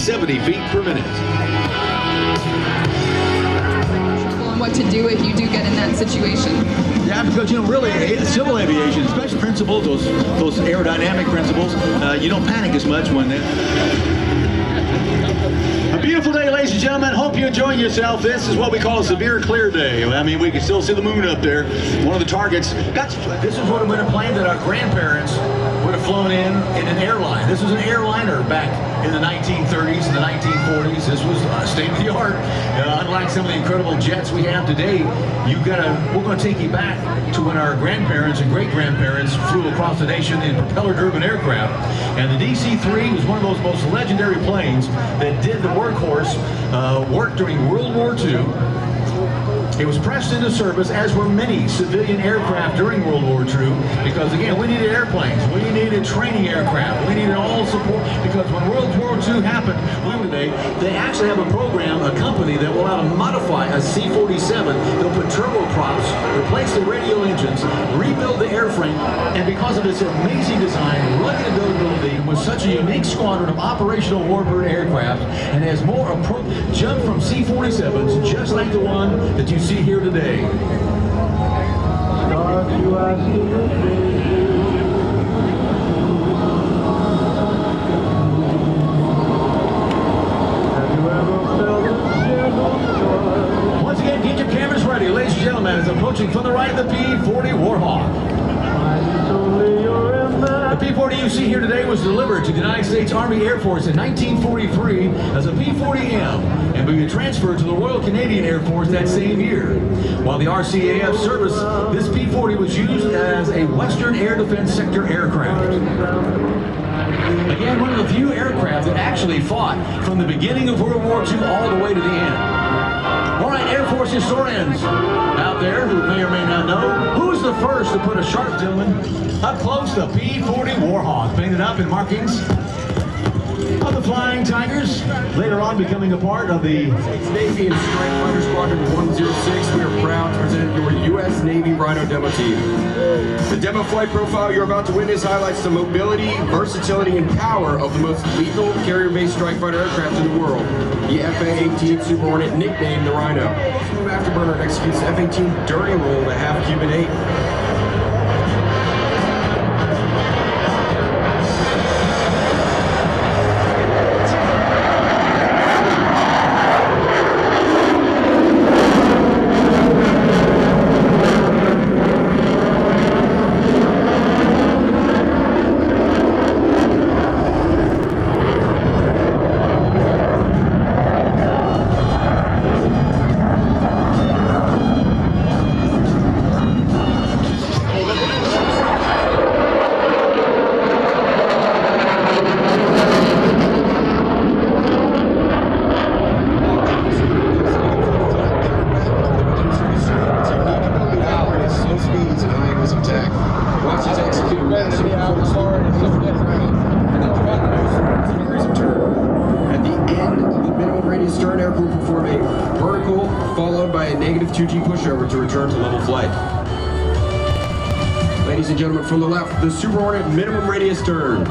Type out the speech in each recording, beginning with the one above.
70 feet per minute. On what to do if you do get in that situation. Yeah, because, really, civil aviation, especially principles, those aerodynamic principles, you don't panic as much when A beautiful day, ladies and gentlemen. Hope you're enjoying yourself. This is what we call a severe clear day. I mean, we can still see the moon up there. One of the targets. This is what would have plane that our grandparents would have flown in an airline. This was an airliner back in the 1930s and the 1940s. This was state of the art. Unlike some of the incredible jets we have today, we're going to take you back to when our grandparents and great-grandparents flew across the nation in propeller-driven aircraft. And the DC-3 was one of those most legendary planes that did the workhorse work during World War II. It was pressed into service, as were many civilian aircraft during World War II, because again, we needed airplanes, we needed training aircraft, we needed all support, because when World War II happened, they actually have a program, a company that will allow to modify a C-47. They'll put turboprops, replace the radial engines, rebuild the airframe, and because of its amazing design, rugged availability, with such a unique squadron of operational warbird aircraft, and has more jumped from C-47s, just like the one that you see here today. Once again, get your cameras ready, ladies and gentlemen. It's approaching from the right the P40 Warhawk. The P40 you see here today was delivered to the United States Army Air Force in 1943 as a P40M and will be transferred to the Royal Canadian Air Force that same year. While the RCAF service, this P40 was used as a Western Air Defense Sector aircraft. Again, one of the few aircraft that actually fought from the beginning of World War II all the way to the end. All right, Air Force historians out there who may or may not know, who's the first to put a sharp gentleman up close to P40 Warhawk, painted up in markings of the Flying Tigers, later on becoming a part of the Navy and Strike Fighter Squadron 106. We are proud to present your U.S. Navy Rhino Demoteam. The demo flight profile you're about to witness highlights the mobility, versatility, and power of the most lethal carrier-based strike fighter aircraft in the world, the F-18F Super Hornet, nicknamed the Rhino. This afterburner executes the F-18 dirty roll to half Cuban 8. At the end of the minimum radius stern air will perform a vertical followed by a negative 2G pushover to return to level flight. Ladies and gentlemen, from the left, the Super Hornet minimum radius turn.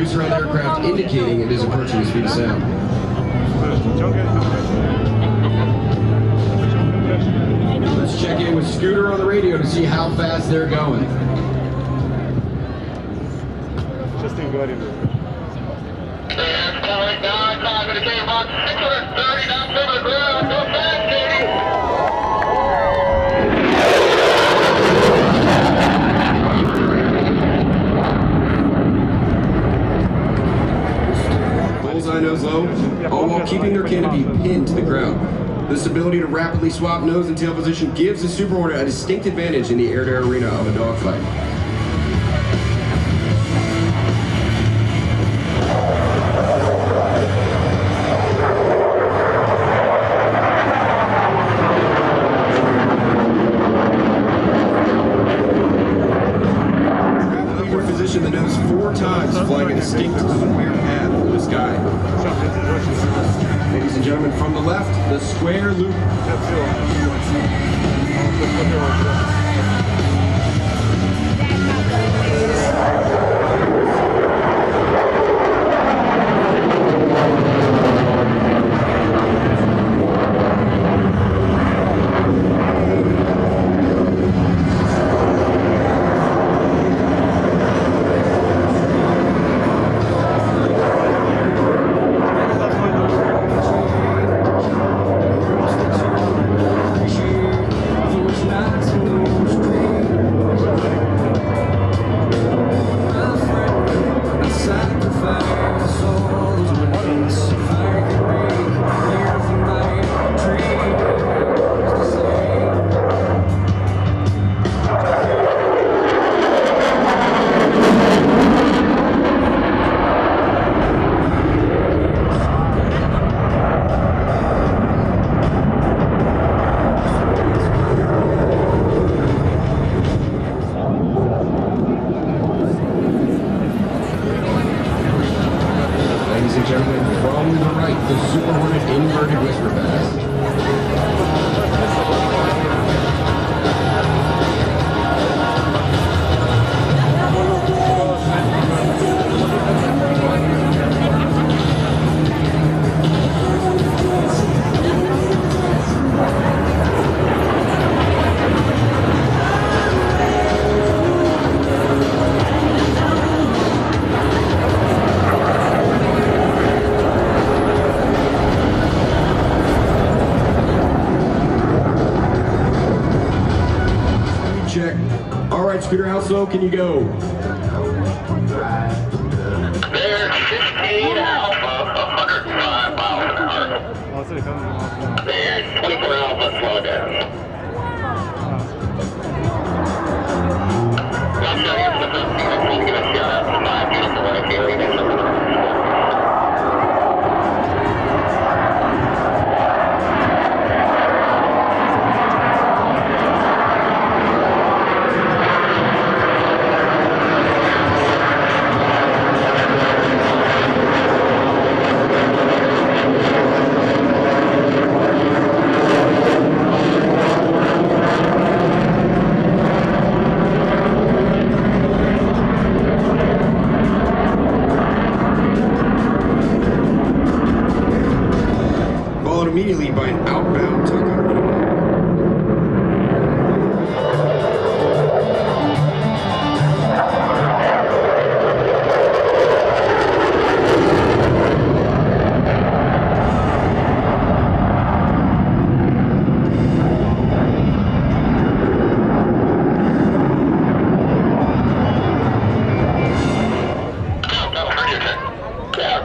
Aircraft indicating it is approaching the speed of sound. Let's check in with Scooter on the radio to see how fast they're going. Just go ahead. Bullseye nose low. all while keeping their canopy pinned to the ground. This ability to rapidly swap nose and tail position gives the Super Hornet a distinct advantage in the air-to-air arena of a dogfight. Position the nose 4 times, flying a distinct square path through the sky. Ladies and gentlemen, from the left, the square loop. Scooter, how slow can you go? There's 16 Alpha, 105 miles an hour. There's 24 Alpha, slow down. I'll show you some of the things I need to give a shout out to my beautiful wife here. Immediately by an outbound tuck under.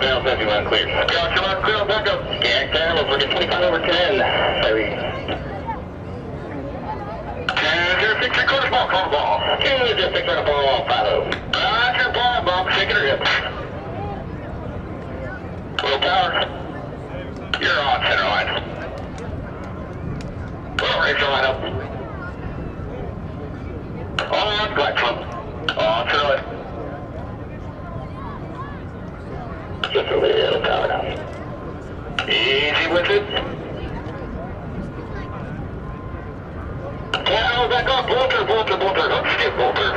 Down 51 clear. Come on, clear, back up. Yeah, camera, we're getting 25 over 10. Maybe. 06, 3/4 ball, call the ball. 2-6 on the ball, 5-0. Roger, ball, shake it or hip. Little power. You're on center line. Little racer line up. On, glide club. On center line. Just a little power now. Easy with it. Cow, back up. Bolter. Don't skip, Bolter.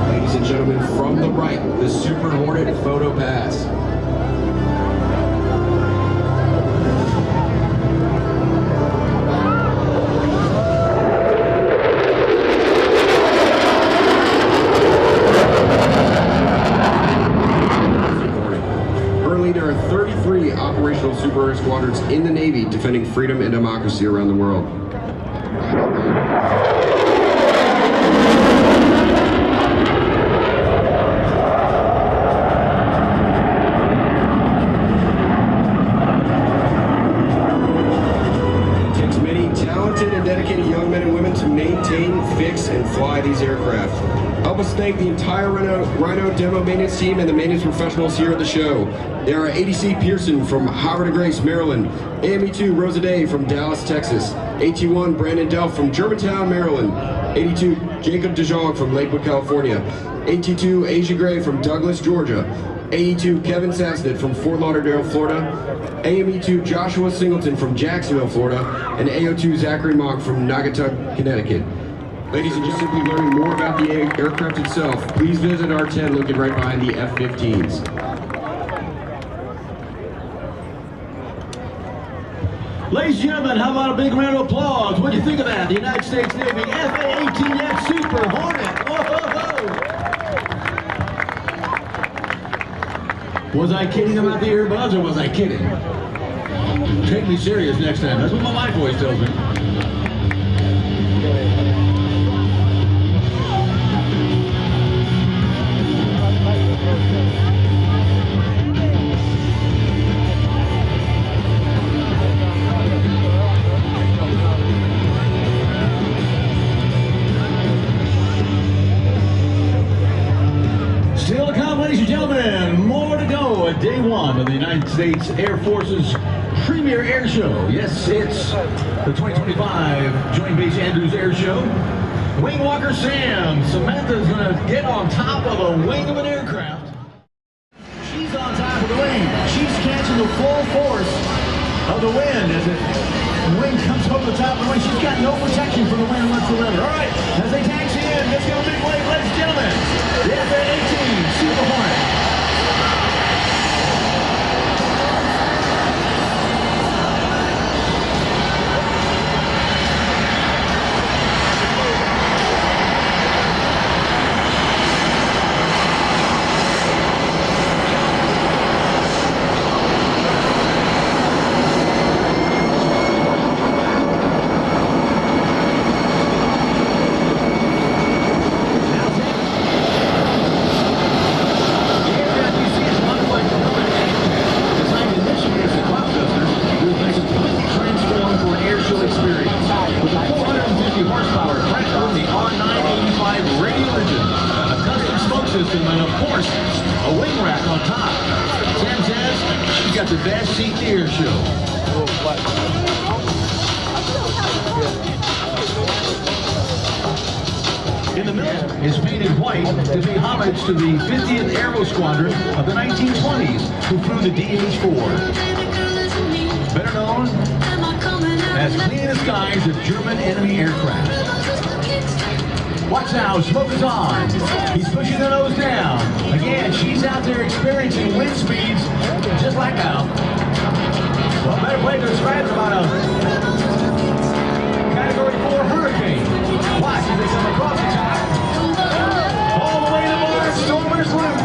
Ladies and gentlemen, from the right, the Super Hornet photo pass. Currently, there are 33 operational Super Hornet squadrons in the Navy defending freedom and democracy around the world. It takes many talented and dedicated young men and women to maintain, fix, and fly these aircraft. Help us thank the entire Rhino Demo maintenance team and the maintenance professionals here at the show. There are ADC Pearson from Howard Grace, Maryland, AME2 Rosa Day from Dallas, Texas, AT1 Brandon Delph from Germantown, Maryland, 82 Jacob DeJong from Lakewood, California, AT2 Asia Gray from Douglas, Georgia, AE2 Kevin Sasnett from Fort Lauderdale, Florida, AME2 Joshua Singleton from Jacksonville, Florida, and AO2 Zachary Mock from Naugatuck, Connecticut. Ladies and gentlemen, simply learning more about the aircraft itself, please visit our tent located right behind the F-15s. Ladies and gentlemen, how about a big round of applause? What do you think of that? The United States Navy F-18F Super Hornet. Oh, was I kidding about the earbuds, or was I kidding? Take me serious next time. That's what my wife always tells me. Still to come, ladies and gentlemen, more to go at day one of the United States Air Force's premier air show. Yes, it's the 2025 Joint Base Andrews Air Show. Wing Walker Sam, Samantha's gonna get on top of a wing of an aircraft. She's on top of the wing. She's catching the full force of the wind as the wing comes over the top of the wing. She's got no protection from the wind whatsoever. All right, as they taxi in, let's go big wave, ladies and gentlemen. The F-18 Super Hornet. And of course, a wing rack on top. Sam says she's got the best seat in the air show. In the middle is painted white to pay homage to the 50th Aero Squadron of the 1920s who flew the DH-4. Better known as clean in the skies of German enemy aircraft. Watch now, smoke is on. He's pushing the nose down. Again, she's out there experiencing wind speeds just like a, well, better way to describe it about a Category 4 hurricane. Watch as they come across the top. All the way to Mars, Stormer's Loop.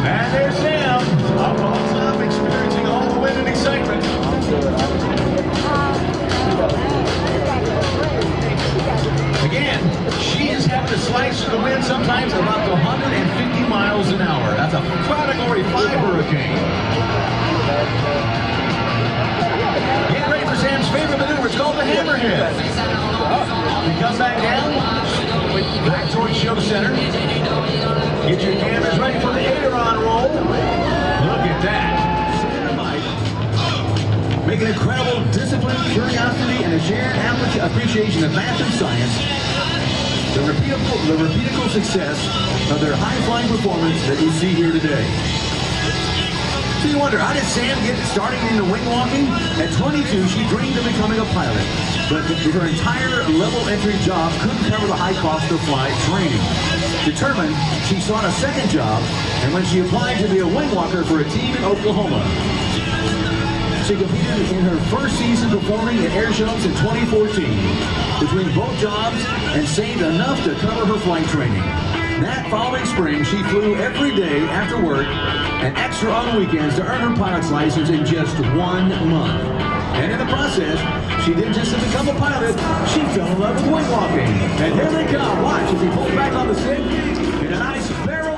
And there's Sam, up on top, experiencing all the wind and excitement. Again, she is having to slice the wind sometimes about 150 miles an hour. That's a Category 5 hurricane. Get ready for Sam's favorite maneuver. It's called the hammerhead. You come back down, back towards show center. Get your cameras ready for the aileron roll. Look at that. Make an incredible discipline, curiosity, and a shared appreciation of math and science. The repeatable success of their high-flying performance that you see here today. So you wonder, how did Sam get starting into wing walking? At 22, she dreamed of becoming a pilot, but her entire level entry job couldn't cover the high cost of flight training. Determined, she sought a second job, and when she applied to be a wing walker for a team in Oklahoma, she competed in her first season performing at air shows in 2014. Between both jobs and saved enough to cover her flight training. That following spring, she flew every day after work and extra on the weekends to earn her pilot's license in just 1 month. And in the process, she didn't just become a pilot, she fell in love with wing walking. And here they come. Watch as he pulls back on the stick in a nice barrel.